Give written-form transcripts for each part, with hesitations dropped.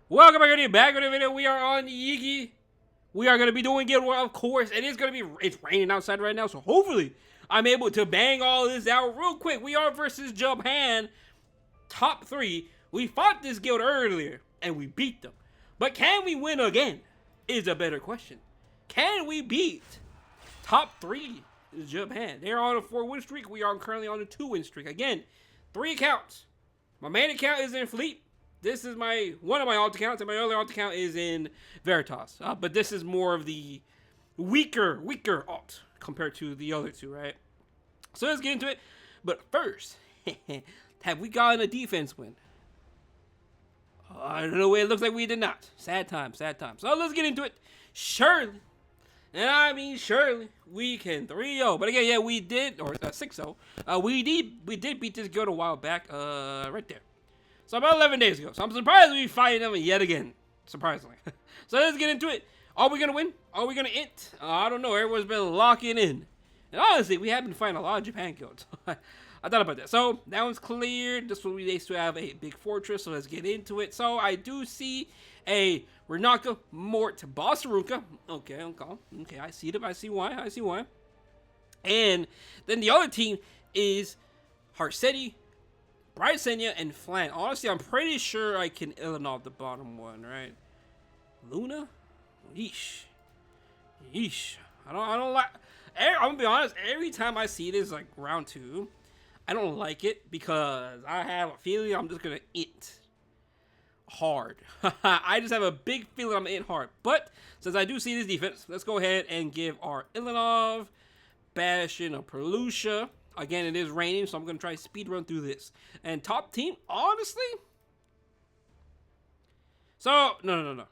Welcome back to the video. We are on Yggy. We are going to be doing it, of course. It is going to be, it's raining outside right now, so hopefully I'm able to bang all this out real quick. We are versus Japan, top 3. We fought this guild earlier, and we beat them. But can we win again is a better question. Can we beat top 3 Japan? They're on a 4-win streak. We are currently on a 2-win streak. Again, 3 accounts. My main account is in Fleet. This is one of my alt accounts, and my other alt account is in Veritas. But this is more of the weaker alt compared to the other two, right? So let's get into it. But first, have we gotten a defense win? I don't know. It looks like we did not. Sad time, sad time. So let's get into it. Surely, and I mean surely, we can 3-0. But again, yeah, we did, or 6-0. We did beat this guild a while back. Right there. So about 11 days ago. So I'm surprised we fighting them yet again. Surprisingly. So let's get into it. Are we going to win? Are we going to int? I don't know. Everyone's been locking in. And honestly, we have been fighting a lot of Japan guilds. I thought about that. So that one's cleared. This one we used to have a big fortress. So let's get into it. So I do see a Renaka, Mort, Bossarunka. Okay. I see them. I see why. And then the other team is Harsetti, Bright Senya, and Flan. Honestly, I'm pretty sure I can Illinov the bottom one, right? Luna? Yeesh. I don't like... I'm gonna be honest, every time I see this, like, round 2, I don't like it because I have a feeling I'm just gonna int hard. I just have a big feeling I'm gonna int hard. But, since I do see this defense, let's go ahead and give our Illinov, Bastion, or Perlucia. Again, it is raining, so I'm going to try speed run through this. And top team, honestly... So, no.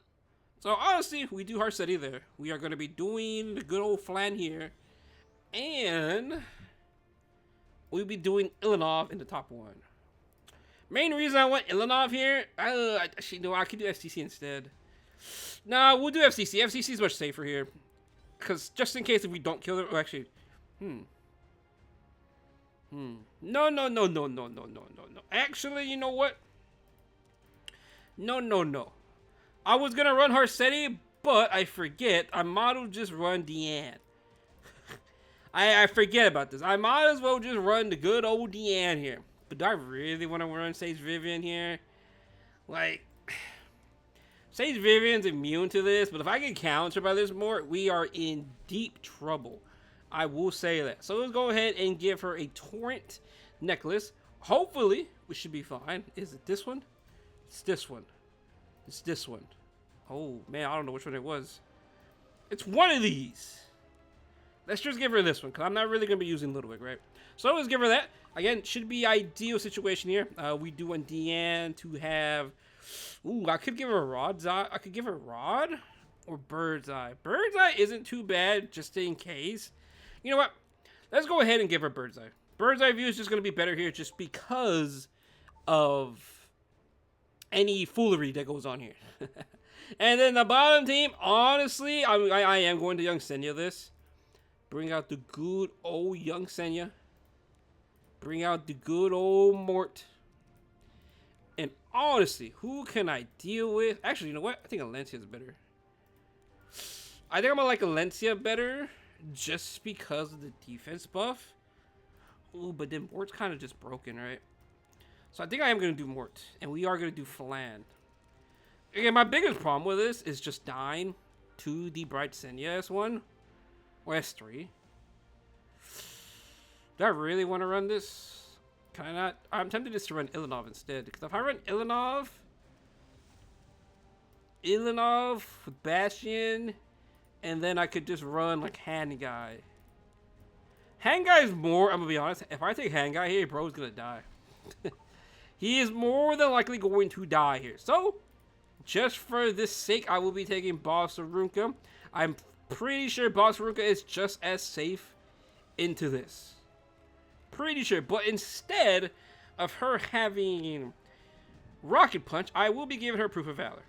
So, honestly, we do Harsetti there. We are going to be doing the good old Flan here. And we'll be doing Illinov in the top 1. Main reason I want Illinov here... actually, no, I could do FCC instead. No, we'll do FCC. FCC is much safer here. Because just in case if we don't kill them... Oh, actually... No. Actually, you know what? No. I was gonna run Harsetti, but I forget. I might as just run Deanne. I forget about this. I might as well just run the good old Deanne here. But do I really want to run Sage Vivian here? Like, Sage Vivian's immune to this, but if I get countered by this more, we are in deep trouble. I will say that. So let's go ahead and give her a Torrent necklace. Hopefully, we should be fine. Is it this one? It's this one. It's this one. Oh, man, I don't know which one it was. It's one of these. Let's just give her this one, because I'm not really going to be using Ludwig, right? So let's give her that. Again, should be ideal situation here. We do want Deanne to have... Ooh, I could give her a Rod's Eye. I could give her Rod or Bird's Eye. Bird's Eye isn't too bad, just in case. You know what? Let's go ahead and give her Bird's Eye. Bird's Eye view is just going to be better here just because of any foolery that goes on here. And then the bottom team, honestly, I am going to Young Senya this. Bring out the good old Young Senya. Bring out the good old Mort. And honestly, who can I deal with? Actually, you know what? I think Alencia is better. I think I'm going to like Alencia better. Just because of the defense buff. Ooh, but then Mort's kind of just broken, right? So I think I am going to do Mort. And we are going to do Flan. Again, my biggest problem with this is just dying to the Bright Senya S1. Or S3. Do I really want to run this? Can I not? I'm tempted just to run Illinov instead. Because if I run Illinov with Bastion... And then I could just run like Hand Guy. Hand Guy is more, I'm gonna be honest, if I take Hand Guy here, bro's gonna die. He is more than likely going to die here. So, just for this sake, I will be taking Bossarunka. I'm pretty sure Bossarunka is just as safe into this. Pretty sure. But instead of her having Rocket Punch, I will be giving her Proof of Valor.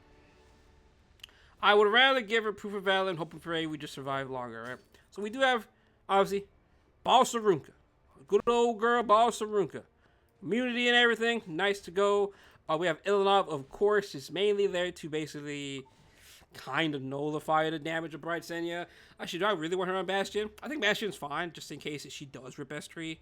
I would rather give her Proof of Valor and hoping for we just survive longer, right? So we do have, obviously, Bossarunka. Good old girl, Bossarunka. Immunity and everything. Nice to go. We have Ilanov, of course, is mainly there to basically kind of nullify the damage of Bright Senya. Actually, do I really want her on Bastion? I think Bastion's fine, just in case she does rip S3.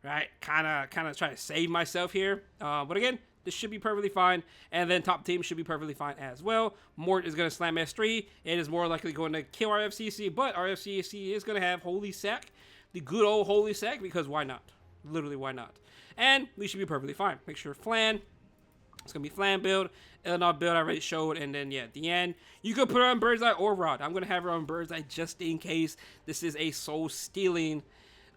Right? Kind of try to save myself here. But again, this should be perfectly fine. And then top team should be perfectly fine as well. Mort is going to slam S3. It is more likely going to kill our FCC, but our FCC is going to have Holy Sack. The good old Holy Sack, because why not? Literally, why not? And we should be perfectly fine. Make sure Flan. It's going to be Flan build. Ilanov build I already showed. And then, yeah, at the end, you could put her on Bird's Eye or Rod. I'm going to have her on Bird's Eye just in case this is a soul-stealing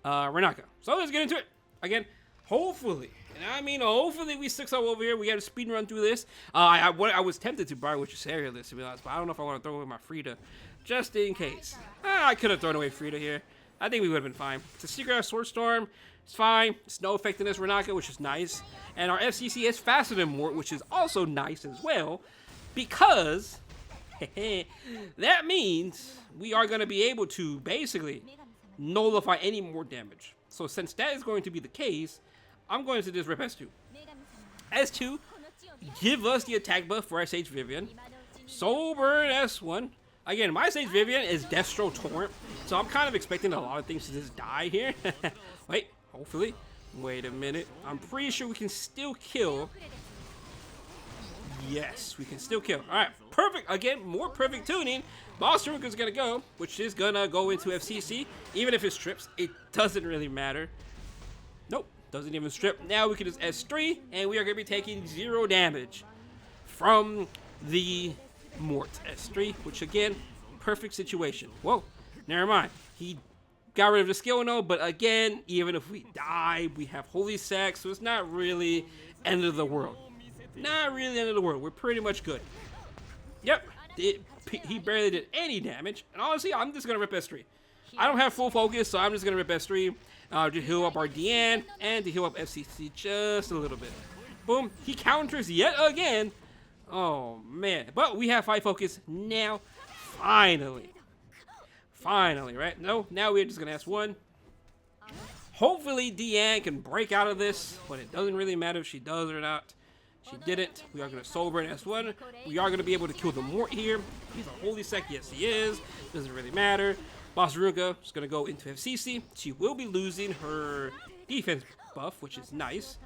Renaka. So let's get into it. Again, hopefully, and I mean hopefully we 6-0 over here. We got a speed run through this. I was tempted to buy with your area list, to be honest, but I don't know if I want to throw away my Frida just in case. I could have thrown away Frida here. I think we would have been fine. It's a Secret Sword Storm. It's fine. It's no effectiveness Renaka, which is nice. And our FCC is faster than Mort, which is also nice as well, because that means we are going to be able to basically nullify any more damage. So since that is going to be the case, I'm going to just rip S2. S2, give us the attack buff for our Sage Vivian. Soul Burn S1. Again, my Sage Vivian is Destro Torrent, so I'm kind of expecting a lot of things to just die here. Wait, hopefully. Wait a minute. I'm pretty sure we can still kill. Yes, we can still kill. All right, perfect. Again, more perfect tuning. Boss Ruka is going to go, which is going to go into FCC. Even if it strips, it doesn't really matter. Nope, doesn't even strip. Now we can just S3, and we are going to be taking 0 damage from the Mort S3, which again, perfect situation. Whoa, never mind. He got rid of the skill no, but again, even if we die, we have Holy Sack, so it's not really end of the world. Not really end of the world. We're pretty much good. Yep, he barely did any damage, and honestly, I'm just going to rip S3. I don't have full focus, so I'm just going to rip S3 to heal up our DN and to heal up FCC just a little bit. Boom, he counters yet again. Oh, man. But we have 5 focus now. Finally. Finally, right? No, now we're just going to S1. Hopefully, Deanne can break out of this, but it doesn't really matter if she does or not. She didn't. We are going to Soul Burn S1. We are going to be able to kill the Mort here. He's a Holy Sec. Yes, he is. Doesn't really matter. Boss Ruka is going to go into FCC. She will be losing her defense buff, which is nice.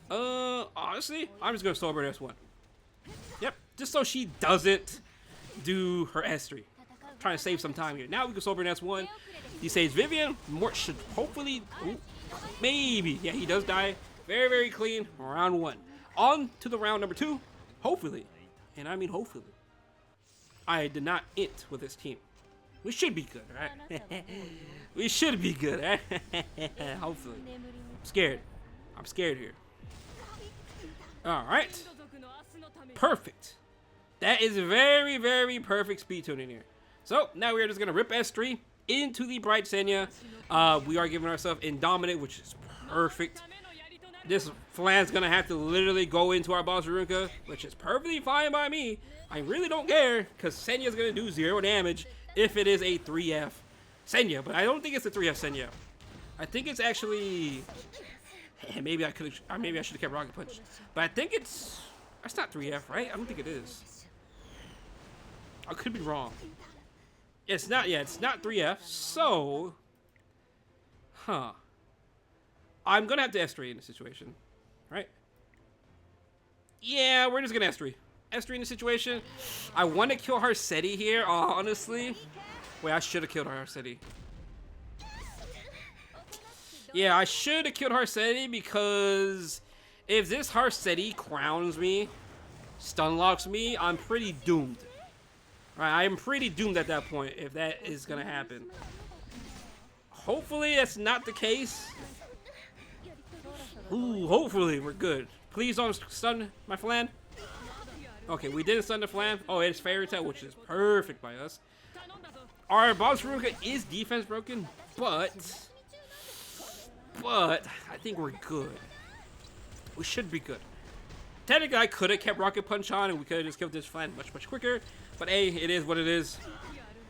Honestly, I'm just going to Soul Burn S1. Yep, just so she doesn't do her S3. I'm trying to save some time here. Now we can Soul Burn S1. He saves Vivian. Mort should hopefully, maybe. Yeah, he does die. Very, very clean. Round 1. On to the round number 2. Hopefully. And I mean hopefully. I did not int with this team. We should be good, right? We should be good, right? Hopefully. I'm scared. I'm scared here. Alright. Perfect. That is very, very perfect speed tuning here. So now we are just going to rip S3 into the Bright Senya. We are giving ourselves Indominate, which is perfect. This Flan's going to have to literally go into our Boss Ruka, which is perfectly fine by me. I really don't care, because Senya's going to do 0 damage if it is a 3F Senya. But I don't think it's a 3F Senya. I think it's actually... Maybe I should have kept Rocket Punch. But I think it's... That's not 3F, right? I don't think it is. I could be wrong. It's not, yeah, it's not 3F. So... Huh. I'm going to have to S3 in this situation. Right? Yeah, we're just going to S3. S3 in the situation. I want to kill Harsetti here, honestly. Wait, I should have killed Harsetti. Yeah, I should have killed Harsetti because if this Harsetti crowns me, stun locks me, I'm pretty doomed. Right, I'm pretty doomed at that point if that is going to happen. Hopefully that's not the case. Ooh, hopefully we're good. Please don't stun my Flan. Okay, we didn't stun the Flan. Oh, it's Fairy Tail, which is perfect by us. Our Boss Ruka is defense broken, but I think we're good. We should be good. Technically, I could have kept Rocket Punch on, and we could have just killed this Flan much, much quicker. But A, it is what it is.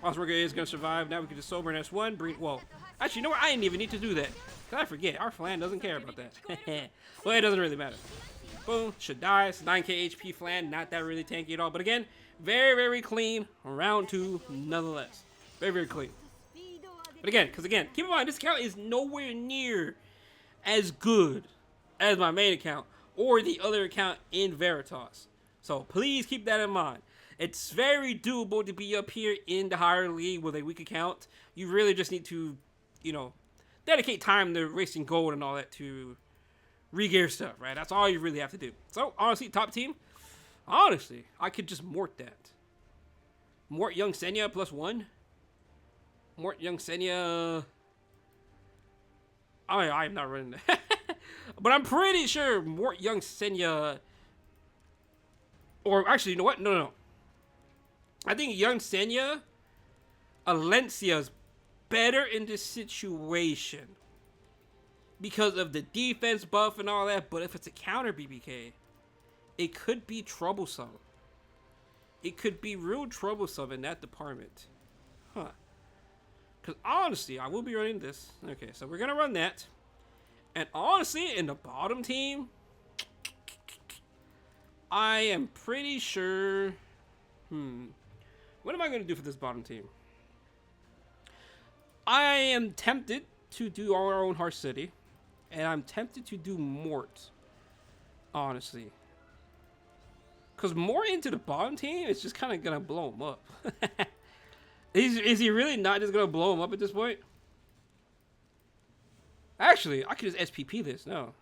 Boss Ruka is going to survive. Now we can just Soul Burn S1. Well, actually, you know what? I didn't even need to do that. Because I forget. Our Flan doesn't care about that. Well, it doesn't really matter. Boom. Should die. It's 9k HP flan. Not that really tanky at all. But again, very, very clean. Round 2, nonetheless. Very, very clean. But again, keep in mind, this account is nowhere near as good as my main account or the other account in Veritas. So please keep that in mind. It's very doable to be up here in the higher league with a weak account. You really just need to, you know, dedicate time to racing gold and all that to re-gear stuff, right? That's all you really have to do. So, honestly, top team, honestly, I could just mort that. Mort Young Senya +1. Mort Young Senya. I'm not running that. But I'm pretty sure Mort Young Senya. Or actually, you know what? No. I think Young Senya, Alencia's better in this situation because of the defense buff and all that. But if it's a counter BBK, it could be troublesome. It could be real troublesome in that department. Huh. Because honestly, I will be running this. Okay, so we're going to run that. And honestly, in the bottom team, I am pretty sure... What am I going to do for this bottom team? I am tempted to do our own Heart City. And I'm tempted to do Mort. Honestly. Because Mort into the bottom team is just kind of going to blow him up. Is he really not just going to blow him up at this point? Actually, I could just SPP this. No.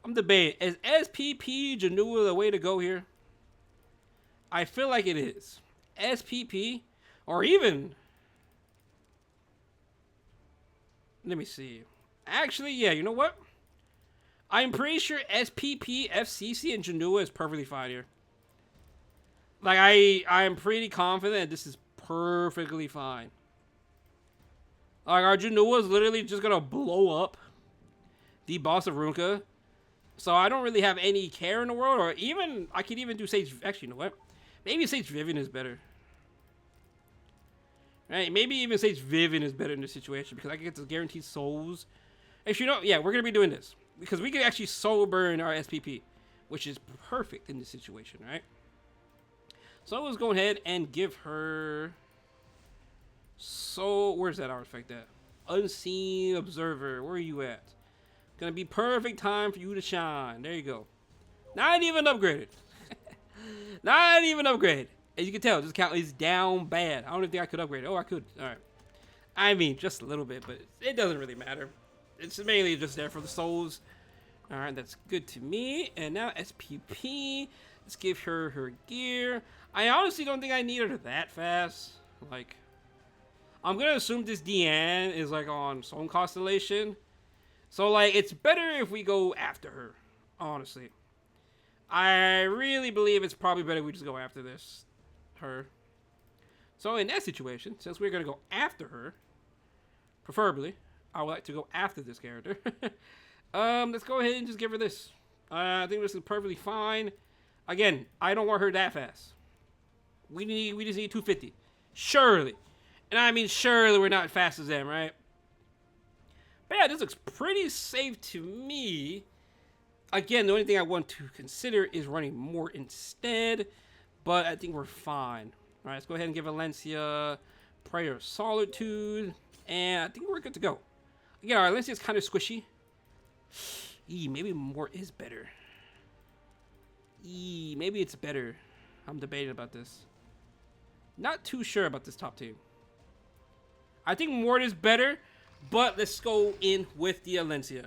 I'm debating. Is SPP Janua the way to go here? I feel like it is. SPP, or even... Let me see. Actually, yeah, you know what? I'm pretty sure SPP, FCC, and Janua is perfectly fine here. Like, I'm pretty confident this is perfectly fine. Like, our Janua is literally just gonna blow up the boss of Runka. So I don't really have any care in the world, or even, I could even do Sage, actually, you know what? Maybe Sage Vivian is better. Right, maybe even Sage Vivian is better in this situation because I can get the guaranteed souls. Actually, you know, yeah, we're gonna be doing this because we can actually soul burn our SPP, which is perfect in this situation, right? So let's go ahead and give her... So, where's that artifact at? Unseen Observer, where are you at? Gonna be perfect time for you to shine. There you go. Not even upgraded. Not even upgraded. As you can tell, this account is down bad. I don't even think I could upgrade it. Oh, I could. Alright. I mean, just a little bit, but it doesn't really matter. It's mainly just there for the souls. Alright, that's good to me. And now SPP. Let's give her her gear. I honestly don't think I need her that fast. Like, I'm gonna assume this Deanne is like on Soul Constellation. So like, it's better if we go after her. Honestly. I really believe it's probably better if we just go after her. So in that situation, since we're gonna go after her, preferably, I would like to go after this character. Let's go ahead and just give her this. I think this is perfectly fine. Again, I don't want her that fast. We just need 250. Surely. And I mean, surely we're not fast as them, right? But yeah, this looks pretty safe to me. Again, the only thing I want to consider is running Mort instead. But I think we're fine. Alright, let's go ahead and give Alencia Prayer of Solitude. And I think we're good to go. Again, our Alencia's kind of squishy. Maybe Mort is better. Maybe it's better. I'm debating about this. Not too sure about this top team. I think Mort is better, but let's go in with the Alencia.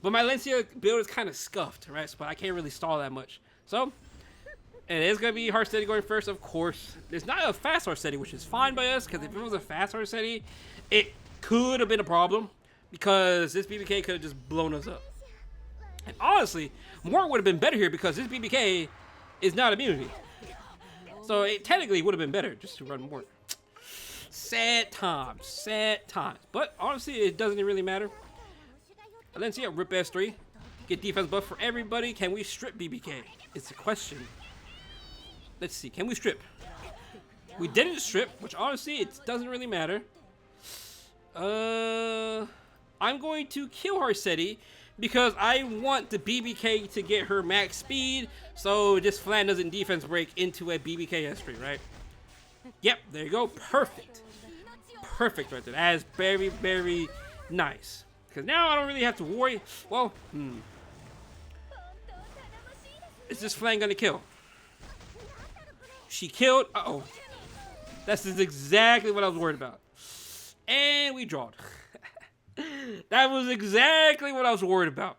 But my Alencia build is kind of scuffed, right? But I can't really stall that much. So, it is going to be Heart Steady going first, of course. It's not a fast Heart Steady, which is fine by us, because if it was a fast Heart Steady, it could have been a problem, because this BBK could have just blown us up. And honestly, Mort would have been better here, because this BBK is not immunity. So it technically would have been better just to run Mort. Sad times. But honestly, it doesn't really matter. Alencia, rip S3. Get defense buff for everybody. Can we strip BBK? It's a question. Let's see. Can we strip? We didn't strip, which honestly, it doesn't really matter. I'm going to kill Harsetti because I want the BBK to get her max speed, so this Flan doesn't defense break into a BBK S3, right? Yep, there you go. Perfect. Perfect right there. That is very, very nice. Because now I don't really have to worry. Well, is this Flan gonna kill? She killed. Uh-oh. That's exactly what I was worried about. And we drawed. That was exactly what I was worried about.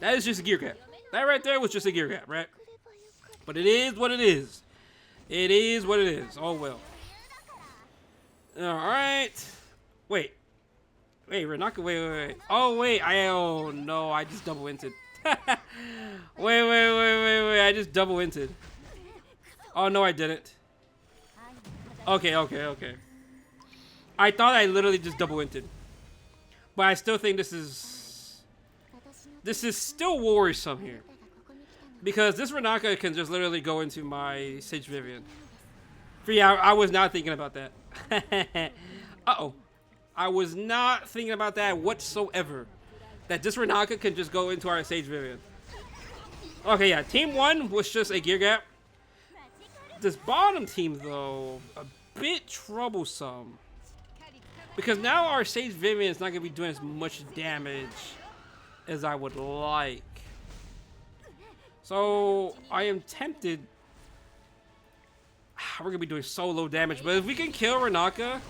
That is just a gear gap. That right there was just a gear gap, right? But it is what it is. It is what it is. Oh, well. Alright. Wait. Wait, Renaka, wait. Oh, wait. Oh, no. I just double inted. wait. I just double inted. Oh, no, I didn't. Okay. I thought I literally just double inted. But I still think this is still worrisome here. Because this Renaka can just literally go into my Sage Vivian. Yeah, I was not thinking about that. Uh-oh. I was not thinking about that whatsoever. That this Renaka can just go into our Sage Vivian. Okay, yeah. Team 1 was just a gear gap. This bottom team, though, a bit troublesome. Because now our Sage Vivian is not going to be doing as much damage as I would like. So, I am tempted. We're going to be doing so low damage. But if we can kill Renaka,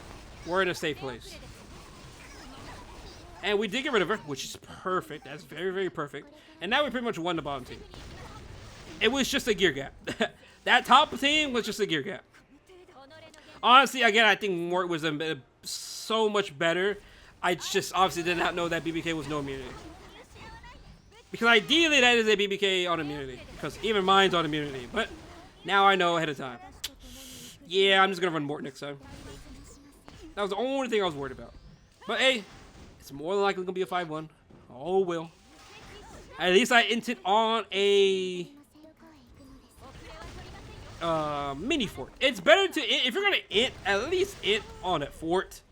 we're in a safe place. And we did get rid of her, which is perfect. That's very, very perfect. And now we pretty much won the bottom team. It was just a gear gap. That top team was just a gear gap. Honestly, again, I think Mort was so much better. I just obviously did not know that BBK was no immunity. Because ideally that is a BBK on immunity. Because even mine's on immunity. But now I know ahead of time. Yeah, I'm just going to run Mort next time. That was the only thing I was worried about. But hey, it's more than likely going to be a 5-1. Oh, well. At least I inted on a mini fort. It's better to, if you're going to int, at least int on a fort.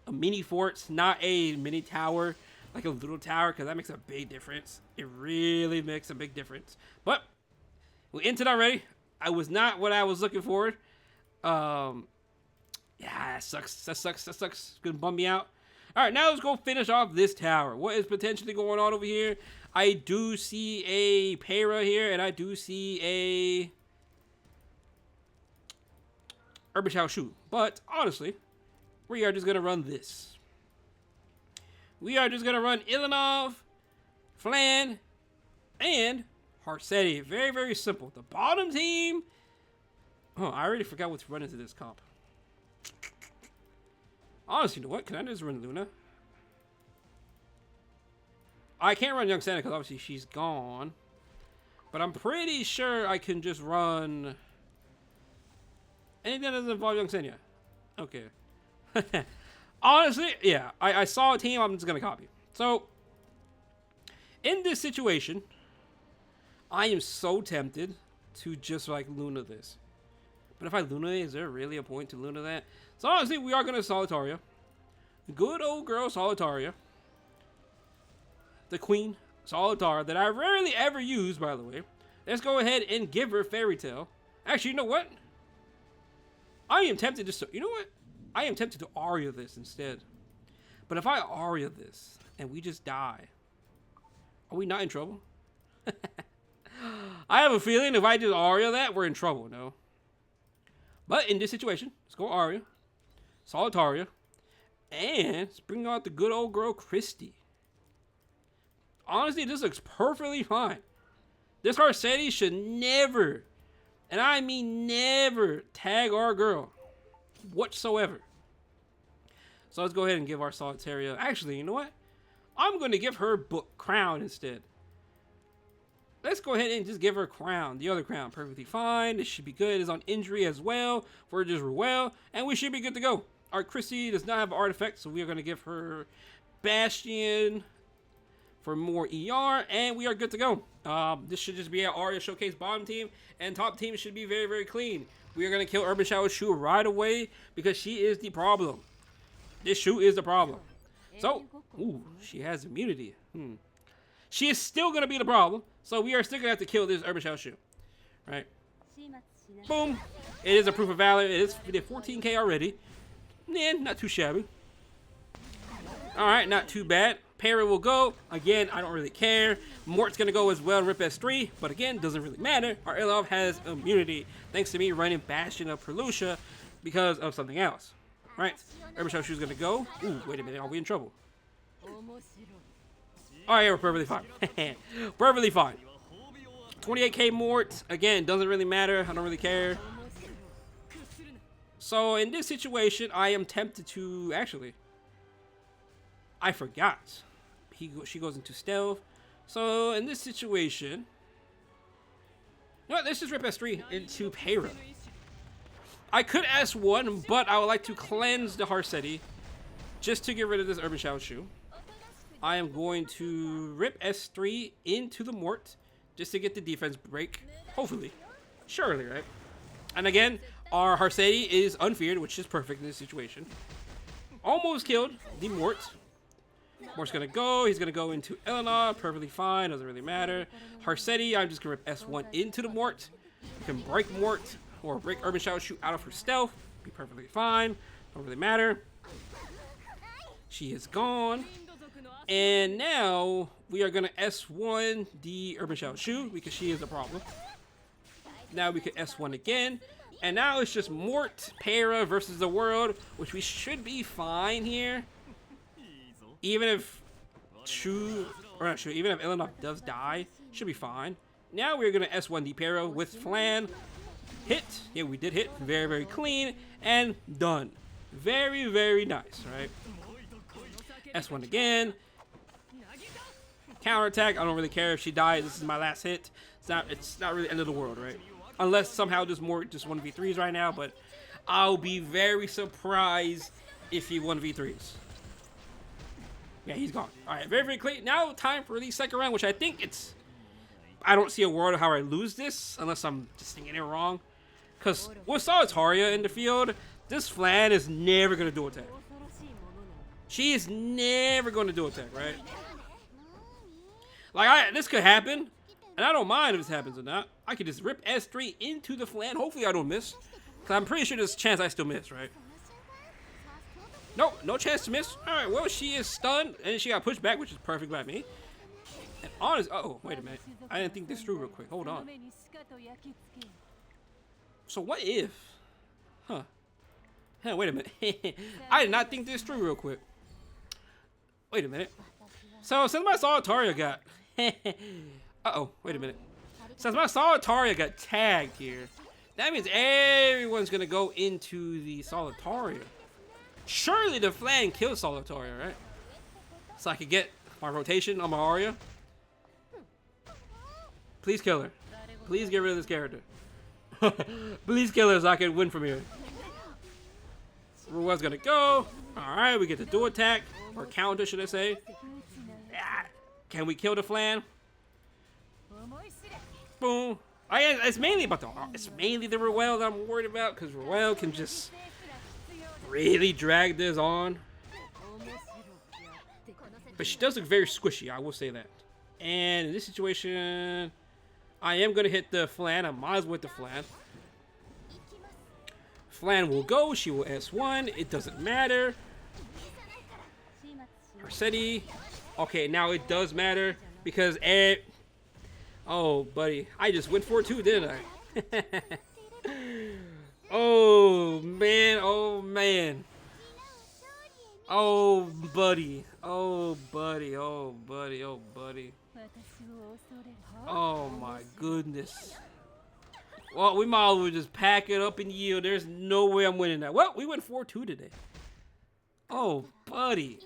A mini fort, not a mini tower. Like a little tower, because that makes a big difference. It really makes a big difference. But we inted already. I was not what I was looking for. Yeah, that sucks. It's gonna bum me out. All right, now let's go finish off this tower. What is potentially going on over here? I do see a Para here, and I do see a Urban Shoe. But honestly, we are just gonna run this. We are just going to run Ilanov, Flan, and Harsetti. Very, very simple. The bottom team. Oh, I already forgot what to run into this comp. Honestly, you know what? Can I just run Luna? I can't run Young Santa because obviously she's gone. But I'm pretty sure I can just run anything that doesn't involve Young Santa. Okay. Honestly, yeah, I saw a team, I'm just going to copy. So, in this situation, I am so tempted to just, like, Luna this. But if I Luna it, is there really a point to Luna that? So, honestly, we are going to Solitaria. Good old girl Solitaria. The Queen Solitaria that I rarely ever use, by the way. Let's go ahead and give her Fairy Tale. Actually, you know what? I am tempted to, you know what? I am tempted to Aria this instead. But if I Aria this and we just die, are we not in trouble? I have a feeling if I just Aria that, we're in trouble, no? But in this situation, let's go Aria, Solitaria, and let's bring out the good old girl Christy. Honestly, this looks perfectly fine. This Harsetti should never, and I mean never, tag our girl. Whatsoever. So let's go ahead and give our Solitaria. Actually, you know what? I'm going to give her book crown instead. Let's go ahead and just give her crown. The other crown, perfectly fine. This should be good. It's on injury as well for just Ruel, and we should be good to go. Our Christy does not have an artifact, so we are going to give her Bastion for more ER, and we are good to go. This should just be our Aria Showcase bottom team, and top team should be very, very clean. We are going to kill Urban Shower Shu right away because she is the problem. This Shu is the problem. So, ooh, she has immunity. She is still going to be the problem. So we are still going to have to kill this Urban Shell Shoe. Right? Boom. It is a proof of valor. We did 14k already. Yeah, not too shabby. Alright, not too bad. Para will go. Again, I don't really care. Mort's going to go as well, rip S3. But again, doesn't really matter. Our Ilov has immunity. Thanks to me running Bastion of Perlucia because of something else. Right? Urban Shell Shoe's going to go. Ooh, wait a minute. Are we in trouble? Alright, we're perfectly fine. Perfectly fine. 28k Mort. Again, doesn't really matter. I don't really care. So, in this situation, I am tempted to... Actually, I forgot. She goes into stealth. So, in this situation... No, let's just rip S3 into Para. I could S1, but I would like to cleanse the Harsetti just to get rid of this Urban Shell Shoe. I am going to rip S3 into the Mort just to get the defense break. Hopefully. Surely, right? And again, our Harsetti is unfeared, which is perfect in this situation. Almost killed the Mort. Mort's gonna go. He's gonna go into Eleanor. Perfectly fine. Doesn't really matter. Harsetti, I'm just gonna rip S1 into the Mort. You can break Mort or break Urban Shell Shoe out of her stealth. Be perfectly fine. Don't really matter. She is gone. And now we are gonna S1 the Urban Shell Shoe because she is a problem. Now we can S1 again. And now it's just Mort, Para versus the world, which we should be fine here. Even if even if Eleanor does die, should be fine. Now we're gonna S1 the Para with Flan. Hit. Yeah, we did hit. Very, very clean. And done. Very, very nice, right? S1 again. Counterattack. I don't really care if she dies. This is my last hit. It's not really the end of the world, right? Unless somehow there's more just 1v3s right now, but I'll be very surprised if he 1v3s. Yeah, he's gone. Alright, very, very clean. Now time for the second round, which I think it's... I don't see a world of how I lose this, unless I'm just thinking it wrong. Because with Solitaria in the field, this Flan is never going to do attack. She is never going to do attack, right? Like, this could happen, and I don't mind if this happens or not. I could just rip S3 into the Flan. Hopefully I don't miss. Because I'm pretty sure there's a chance I still miss, right? Nope, no chance to miss. Alright, well, she is stunned, and she got pushed back, which is perfect by me. And honest, uh-oh, wait a minute. I didn't think this through real quick. Hold on. So what if... Huh. Hey, wait a minute. I did not think this through real quick. Wait a minute. So, since my Solitaria got... uh-oh, wait a minute. Since my Solitaria got tagged here, that means everyone's gonna go into the Solitaria. Surely the Flan kills Solitaria, right? So I could get my rotation on my Arya. Please kill her. Please get rid of this character. Please kill her so I can win from here. Ruel's gonna go. Alright, we get the dual attack. Or counter, should I say. Can we kill the Flan? Boom. It's mainly about the Ruel that I'm worried about, because Ruel can just really drag this on. But she does look very squishy, I will say that. And in this situation, I am going to hit the Flan. I might as well hit the Flan. Flan will go. She will S1. It doesn't matter. Harsetti. Okay, now it does matter because oh, buddy. I just went for 2, didn't I? Oh, man. Oh, man. Oh, buddy. Oh, buddy. Oh, buddy. Oh, buddy. Oh, my goodness. Well, we might as well just pack it up and yield. There's no way I'm winning that. Well, we went 4-2 today. Oh, buddy.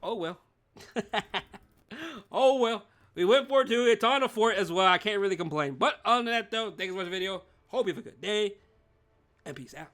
Oh well. Oh well. We went 4-2. It's on a fort as well. I can't really complain. But other than that, though, thanks for watching the video. Hope you have a good day. And peace out.